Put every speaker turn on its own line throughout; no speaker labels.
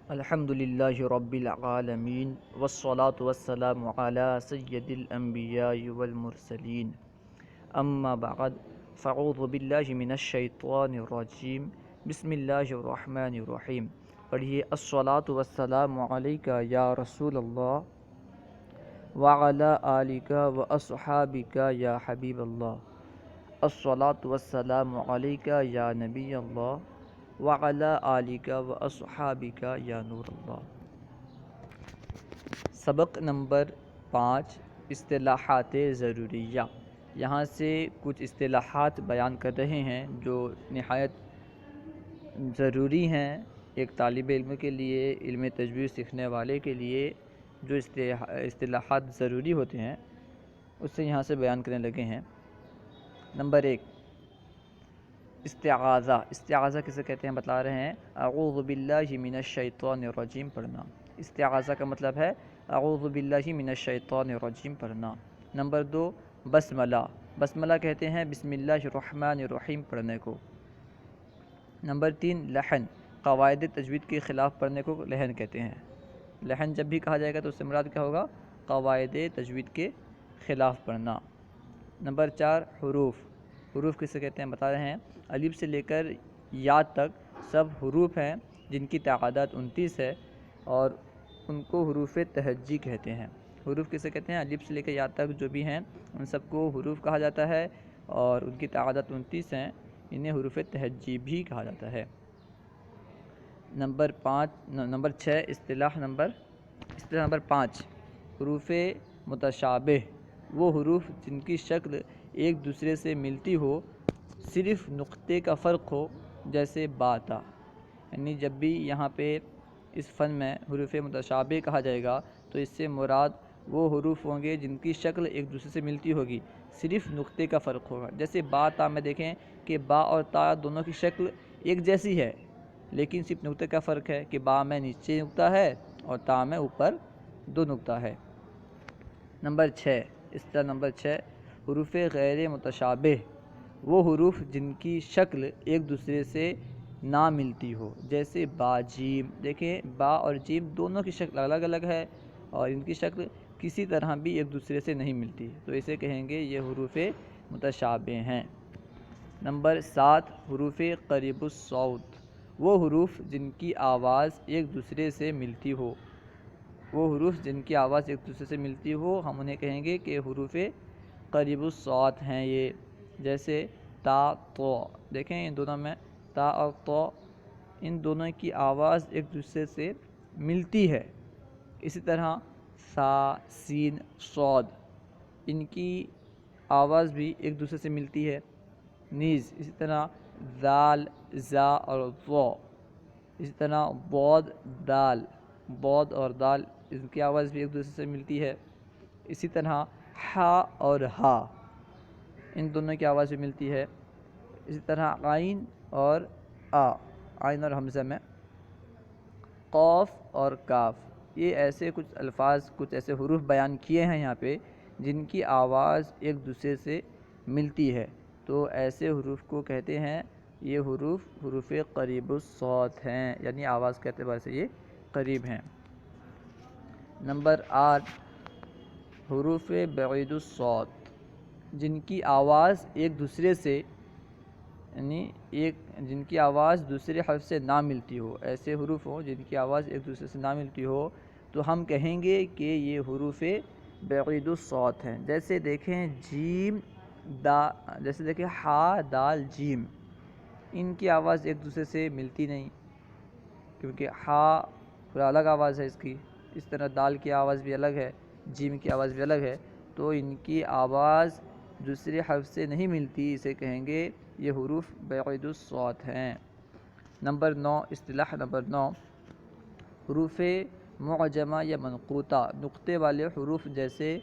الحمد للہ رب العالمین والصلاة والسلام علی سید الانبیاء والمرسلین اما بعد فاعوذ باللہ من الشیطان الرجیم بسم اللہ الرحمن الرحیم۔ پڑھیے الصلاة والسلام علیک یا رسول اللہ وعلی آلک واصحابک یا حبیب اللہ۔ الصلاة والسلام علیک یا نبی اللہ وعلی آلک واصحابک یا نور اللہ۔ سبق نمبر 5، اصطلاحات ضروریہ۔ یہاں سے کچھ اصطلاحات بیان کر رہے ہیں جو نہایت ضروری ہیں ایک طالب علم کے لیے، علم تجوید سیکھنے والے کے لیے جو اصطلاحات ضروری ہوتے ہیں اس سے یہاں سے بیان کرنے لگے ہیں۔ نمبر 1، استعاذہ۔ استعاذہ کسے کہتے ہیں بتلا رہے ہیں، اعوذ باللہ من الشیطان الرجیم پڑھنا۔ استعاذہ کا مطلب ہے اعوذ باللہ من الشیطان الرجیم پڑھنا۔ نمبر 2، بسملہ۔ بسملہ کہتے ہیں بسم اللہ الرحمن الرحیم پڑھنے کو۔ نمبر 3، لحن۔ قواعد تجوید کے خلاف پڑھنے کو لحن کہتے ہیں۔ لحن جب بھی کہا جائے گا تو اس سے مراد کیا ہوگا؟ قواعد تجوید کے خلاف پڑھنا۔ نمبر 4، حروف۔ حروف کسے کہتے ہیں بتا رہے ہیں، الف سے لے کر یا تک سب حروف ہیں جن کی تعداد 29 ہے اور ان کو حروف تہجی کہتے ہیں۔ حروف کسے کہتے ہیں؟ الف سے لے کر یا تک جو بھی ہیں ان سب کو حروف کہا جاتا ہے اور ان کی تعداد 29 ہیں، انہیں حروف تہجی بھی کہا جاتا ہے۔ نمبر 6، اصطلاح نمبر 5، حروف متشابہ۔ وہ حروف جن کی شکل ایک دوسرے سے ملتی ہو، صرف نقطے کا فرق ہو، جیسے با تا۔ یعنی جب بھی یہاں پہ اس فن میں حروف متشابہ کہا جائے گا تو اس سے مراد وہ حروف ہوں گے جن کی شکل ایک دوسرے سے ملتی ہوگی، صرف نقطے کا فرق ہوگا۔ جیسے با تا میں دیکھیں کہ با اور تا دونوں کی شکل ایک جیسی ہے لیکن صرف نقطے کا فرق ہے کہ با میں نیچے نقطہ ہے اور تا میں اوپر 2 نقطہ ہے۔ نمبر 6، اصطلاح نمبر 6، حروف غیر متشابہ۔ وہ حروف جن کی شکل ایک دوسرے سے نہ ملتی ہو، جیسے با جیم۔ دیکھیں با اور جیم دونوں کی شکل الگ الگ ہے اور ان کی شکل کسی طرح بھی ایک دوسرے سے نہیں ملتی، تو اسے کہیں گے یہ حروف متشابہ ہیں۔ نمبر 7، حروف قریب الصوت۔ وہ حروف جن کی آواز ایک دوسرے سے ملتی ہو، وہ حروف جن کی آواز ایک دوسرے سے ملتی ہو ہم انہیں کہیں گے کہ حروف قریب الصوت ہیں یہ، جیسے تا تو۔ دیکھیں ان دونوں میں تا اور تو، ان دونوں کی آواز ایک دوسرے سے ملتی ہے۔ اسی طرح سا سین صاد، ان کی آواز بھی ایک دوسرے سے ملتی ہے نیز۔ اسی طرح ذال زا اور ضو، اسی طرح بود دال، بود اور دال ان کی آواز بھی ایک دوسرے سے ملتی ہے۔ اسی طرح ہا اور ہا، ان دونوں کی آواز بھی ملتی ہے۔ اسی طرح عین اور آ، عین اور حمزہ میں قوف اور کاف، یہ ایسے کچھ الفاظ، کچھ ایسے حروف بیان کیے ہیں یہاں پہ جن کی آواز ایک دوسرے سے ملتی ہے، تو ایسے حروف کو کہتے ہیں یہ حروف قریب الصوت ہیں، یعنی آواز کے اعتبار سے یہ قریب ہیں۔ نمبر 8، حروف بعید الصوت، جن کی آواز ایک دوسرے سے جن کی آواز دوسرے حرف سے نہ ملتی ہو، ایسے حروف ہوں جن کی آواز ایک دوسرے سے نہ ملتی ہو تو ہم کہیں گے کہ یہ حروف بعید الصوت ہیں۔ جیسے دیکھیں جیم دا، جیسے دیکھیں ہا دال جیم، ان کی آواز ایک دوسرے سے ملتی نہیں کیونکہ ہا پورا الگ آواز ہے اس کی، اس طرح دال کی آواز بھی الگ ہے، جیم کی آواز بھی الگ ہے، تو ان کی آواز دوسرے حرف سے نہیں ملتی، اسے کہیں گے یہ حروف بعید الصوت ہیں۔ نمبر 9، اصطلاح نمبر 9، حروف معجمہ یا منقوطہ۔ نقطے والے حروف جیسے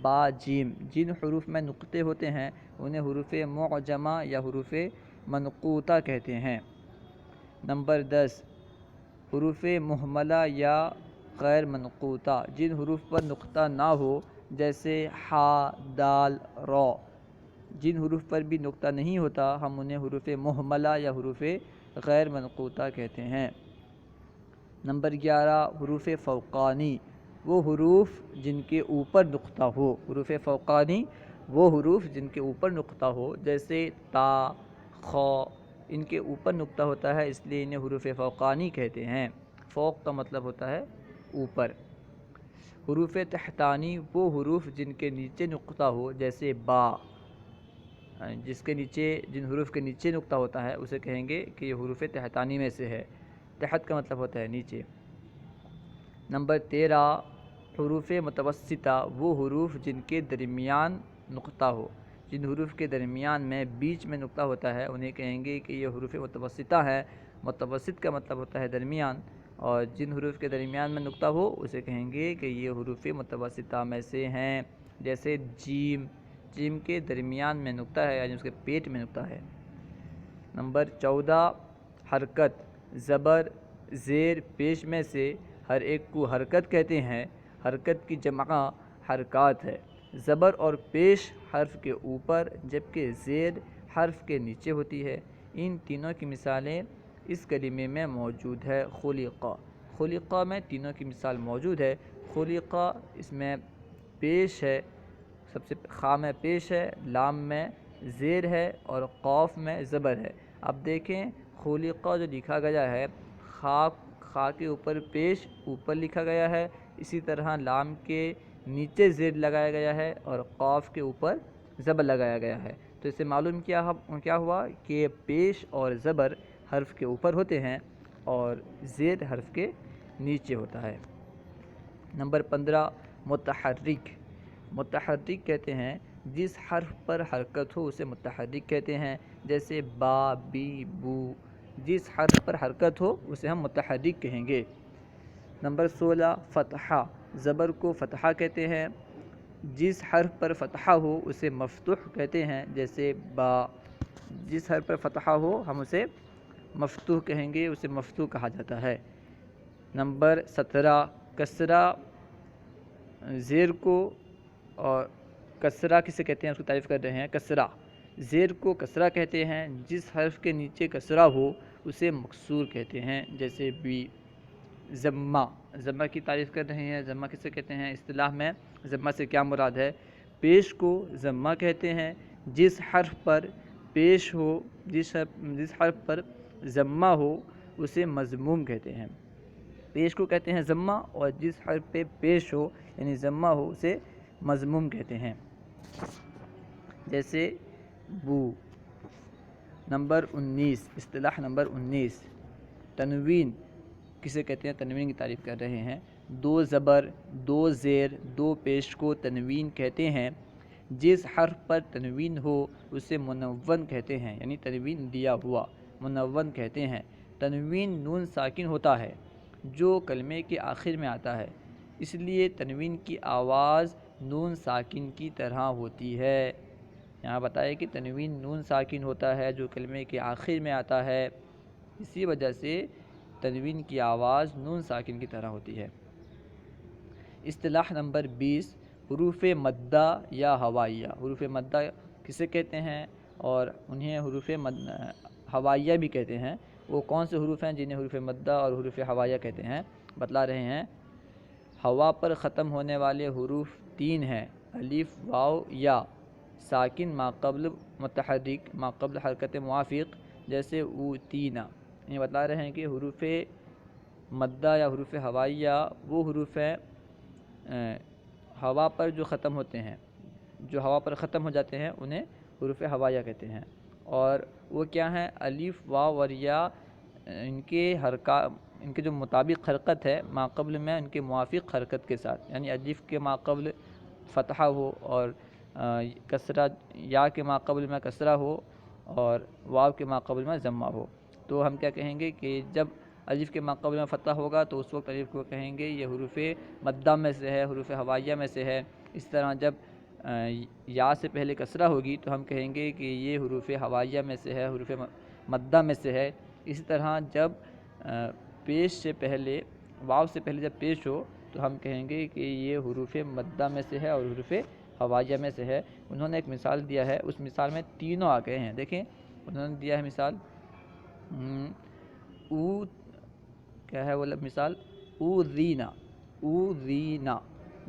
با جیم، جن حروف میں نقطے ہوتے ہیں انہیں حروف معجمہ یا حروف منقوطہ کہتے ہیں۔ نمبر 10، حروف مہملہ یا غیر منقوطہ، جن حروف پر نقطہ نہ ہو، جیسے ہا دال رو، جن حروف پر بھی نقطہ نہیں ہوتا ہم انہیں حروف مہملہ یا حروف غیر منقوطہ کہتے ہیں۔ نمبر 11 حروف فوقانی، وہ حروف جن کے اوپر نقطہ ہو۔ حروف فوقانی وہ حروف جن کے اوپر نقطہ ہو، جیسے تا، خ، ان کے اوپر نقطہ ہوتا ہے، اس لیے انہیں حروف فوقانی کہتے ہیں۔ فوق کا مطلب ہوتا ہے اوپر۔ حروف تحتانی وہ حروف جن کے نیچے نقطہ ہو، جیسے با، جن حروف کے نیچے نقطہ ہوتا ہے اسے کہیں گے کہ یہ حروف تحتانی میں سے ہے۔ تحت کا مطلب ہوتا ہے نیچے۔ نمبر 13 حروف متوسطہ وہ حروف جن کے درمیان نقطہ ہو۔ جن حروف کے درمیان میں بیچ میں نقطہ ہوتا ہے انہیں کہیں گے کہ یہ حروف متوسطہ ہے۔ متوسط کا مطلب ہوتا ہے درمیان، اور جن حروف کے درمیان میں نقطہ ہو اسے کہیں گے کہ یہ حروف متوسطہ میں سے ہیں، جیسے جیم۔ جیم کے درمیان میں نقطہ ہے، یعنی اس کے پیٹ میں نقطہ ہے۔ نمبر 14 حرکت، زبر، زیر، پیش میں سے ہر ایک کو حرکت کہتے ہیں۔ حرکت کی جمع حرکات ہے۔ زبر اور پیش حرف کے اوپر جبکہ زیر حرف کے نیچے ہوتی ہے۔ ان تینوں کی مثالیں اس کلمے میں موجود ہے۔ خلقہ، خلقہ میں تینوں کی مثال موجود ہے۔ خلقہ اس میں پیش ہے، سب سے خا میں پیش ہے، لام میں زیر ہے اور قوف میں زبر ہے۔ اب دیکھیں خلقہ جو لکھا گیا ہے، خا کے اوپر پیش اوپر لکھا گیا ہے، اسی طرح لام کے نیچے زیر لگایا گیا ہے اور قوف کے اوپر زبر لگایا گیا ہے۔ تو اس سے معلوم کیا ہوا کہ پیش اور زبر حرف کے اوپر ہوتے ہیں اور زیر حرف کے نیچے ہوتا ہے۔ نمبر 15 متحرک، متحرک کہتے ہیں جس حرف پر حرکت ہو اسے متحرک کہتے ہیں، جیسے با، بی، بو۔ جس حرف پر حرکت ہو اسے ہم متحرک کہیں گے۔ نمبر 16 فتحہ، زبر کو فتحہ کہتے ہیں، جس حرف پر فتحہ ہو اسے مفتوح کہتے ہیں، جیسے با۔ جس حرف پر فتحہ ہو ہم اسے مفتوح کہیں گے، اسے مفتوح کہا جاتا ہے۔ نمبر 17 کسرہ، زیر کو، اور کسرہ کسے کہتے ہیں اس کی تعریف کر رہے ہیں۔ کسرہ، زیر کو کسرہ کہتے ہیں، جس حرف کے نیچے کسرہ ہو اسے مکسور کہتے ہیں، جیسے بی۔ ضمہ، ضمہ کی تعریف کر رہے ہیں۔ ضمہ کسے کہتے ہیں؟ اصطلاح میں ضمہ سے کیا مراد ہے؟ پیش کو ضمہ کہتے ہیں، جس حرف پر پیش ہو، جس حرف پر ضمہ ہو اسے مضموم کہتے ہیں۔ پیش کو کہتے ہیں ضمہ، اور جس حرف پہ پیش ہو یعنی ضمہ ہو اسے مضموم کہتے ہیں، جیسے بو۔ نمبر 19 اصطلاح نمبر 19 تنوین کسے کہتے ہیں؟ تنوین کی تعریف کر رہے ہیں۔ دو زبر، دو زیر، دو پیش کو تنوین کہتے ہیں۔ جس حرف پر تنوین ہو اسے منون کہتے ہیں، یعنی تنوین دیا ہوا منون کہتے ہیں۔ تنوین نون ساکن ہوتا ہے جو کلمے کے آخر میں آتا ہے، اس لیے تنوین کی آواز نون ساکن کی طرح ہوتی ہے۔ یہاں بتایا کہ تنوین نون ساکن ہوتا ہے جو کلمے کے آخر میں آتا ہے، اسی وجہ سے تنوین کی آواز نون ساکن کی طرح ہوتی ہے۔ اصطلاح نمبر 20 حروف مدہ یا ہوائیہ۔ حروف مدہ کسے کہتے ہیں اور انہیں حروف ہوائیہ بھی کہتے ہیں؟ وہ کون سے حروف ہیں جنہیں حروف مدہ اور حروف ہوائیہ کہتے ہیں؟ بتلا رہے ہیں۔ ہوا پر ختم ہونے والے حروف 3 ہیں، الف، واو، یا۔ ساکن ما قبل متحرک ما قبل حرکت موافق، جیسے اوتینا۔ یہ بتلا رہے ہیں کہ حروف مدہ یا حروف ہوائیہ وہ حروف ہیں ہوا پر جو ختم ہوتے ہیں، جو ہوا پر ختم ہو جاتے ہیں انہیں حروف ہوائیہ کہتے ہیں۔ اور وہ کیا ہیں؟ الف، واو اور یا، ان کے جو مطابق حرکت ہے ما قبل میں ان کے موافق حرکت کے ساتھ، یعنی الف کے ما قبل فتحہ ہو اور کسرہ، یا کے ما قبل میں کسرہ ہو اور واو کے ما قبل میں ضمہ ہو، تو ہم کیا کہیں گے کہ جب الف کے ما قبل میں فتح ہوگا تو اس وقت الف کو کہیں گے یہ حروف مدہ میں سے ہے، حروف ہوائیہ میں سے ہے۔ اس طرح جب یا سے پہلے کسرہ ہوگی تو ہم کہیں گے کہ یہ حروف ہوائیہ میں سے ہے، حروف مدہ میں سے ہے۔ اسی طرح جب پیش سے پہلے، واو سے پہلے جب پیش ہو تو ہم کہیں گے کہ یہ حروف مدہ میں سے ہے اور حروف ہوائیہ میں سے ہے۔ انہوں نے ایک مثال دیا ہے، اس مثال میں تینوں آ گئے ہیں۔ دیکھیں انہوں نے دیا ہے مثال کیا ہے وہ مثال؟ اوذینا، اوذینا۔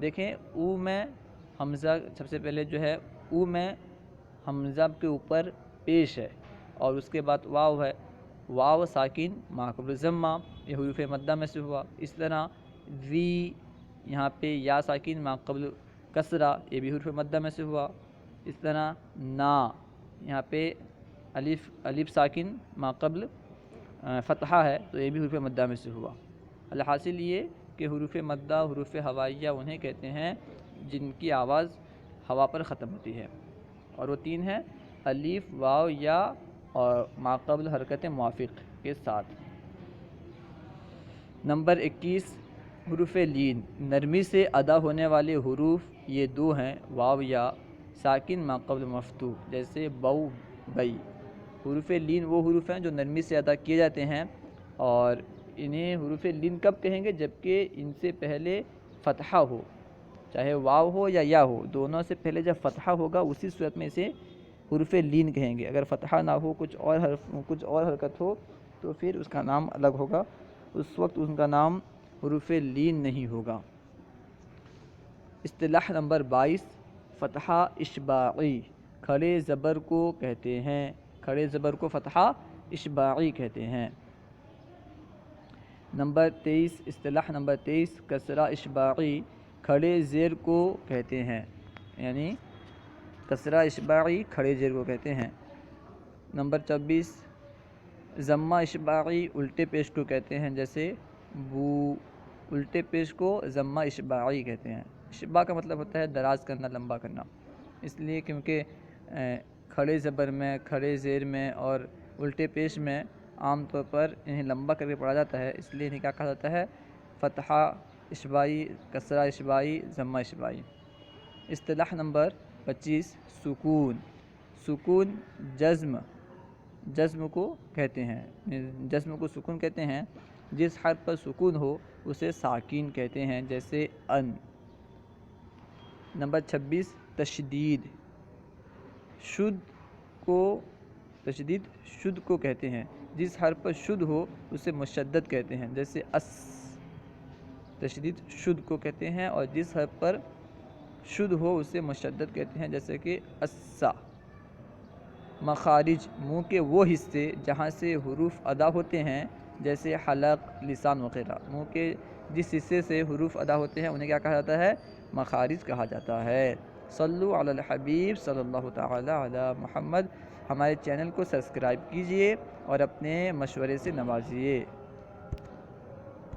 دیکھیں او میں حمزہ سب سے پہلے جو ہے او میں حمزہ کے اوپر پیش ہے اور اس کے بعد واو ہے، واو ساکن ما قبل ضمہ، یہ حروف مدہ میں سے ہوا۔ اس طرح ذی، یہاں پہ یا ساکن ما قبل کسرہ، یہ بھی حروف مدہ میں سے ہوا۔ اس طرح نا، یہاں پہ الف ساکن ما قبل فتحہ ہے تو یہ بھی حروف مدہ میں سے ہوا۔ الحاصل یہ کہ حروف مدہ، حروف ہوائیہ انہیں کہتے ہیں جن کی آواز ہوا پر ختم ہوتی ہے، اور وہ تین ہیں: الف، واو، یا اور ما قبل حرکت موافق کے ساتھ۔ نمبر 21 حروف لین، نرمی سے ادا ہونے والے حروف یہ دو ہیں: واو یا ساکن ما قبل مفتوح، جیسے بو، بئی۔ حروف لین وہ حروف ہیں جو نرمی سے ادا کیے جاتے ہیں، اور انہیں حروف لین کب کہیں گے؟ جبکہ ان سے پہلے فتحہ ہو، چاہے واو ہو یا ہو، دونوں سے پہلے جب فتحہ ہوگا اسی صورت میں اسے حروف لین کہیں گے۔ اگر فتحہ نہ ہو، کچھ اور حرکت ہو تو پھر اس کا نام الگ ہوگا، اس وقت ان کا نام حروف لین نہیں ہوگا۔ اصطلاح نمبر 22 فتحہ اشباعی، کھڑے زبر کو کہتے ہیں، کھڑے زبر کو فتحہ اشباعی کہتے ہیں۔ نمبر 23 اصطلاح نمبر 23 کسرہ اشباعی، کھڑے زیر کو کہتے ہیں، یعنی کسرہ اشباعی کھڑے زیر کو کہتے ہیں۔ نمبر 24 ضمہ اشباعی، الٹے پیش کو کہتے ہیں، جیسے بو، الٹے پیش کو ضمہ اشباعی کہتے ہیں۔ اشباع کا مطلب ہوتا ہے دراز کرنا، لمبا کرنا، اس لیے کیونکہ کھڑے زبر میں، کھڑے زیر میں اور الٹے پیش میں عام طور پر انہیں لمبا کر کے پڑھا جاتا ہے، اس لیے انہیں کیا کہا جاتا ہے؟ فتحہ اشباعی، کسرہ اشباعی، ضمہ اشباعی۔ اصطلاح نمبر 25 سکون، سکون جزم کو کہتے ہیں، جزم کو سکون کہتے ہیں، جس حرف پر سکون ہو اسے ساکین کہتے ہیں، جیسے ان۔ نمبر 26 تشدید، شد کو کہتے ہیں، جس حرف پر شد ہو اسے مشدد کہتے ہیں، جیسے اس۔ تشدید شد کو کہتے ہیں اور جس حرف پر شد ہو اسے مشدد کہتے ہیں، جیسے کہ اسا۔ مخارج، منہ کے وہ حصے جہاں سے حروف ادا ہوتے ہیں، جیسے حلق، لسان وغیرہ۔ منہ کے جس حصے سے حروف ادا ہوتے ہیں انہیں کیا کہا جاتا ہے؟ مخارج کہا جاتا ہے۔ صلو علی الحبیب صلی اللہ تعالی علی محمد۔ ہمارے چینل کو سبسکرائب کیجئے اور اپنے مشورے سے نوازیے۔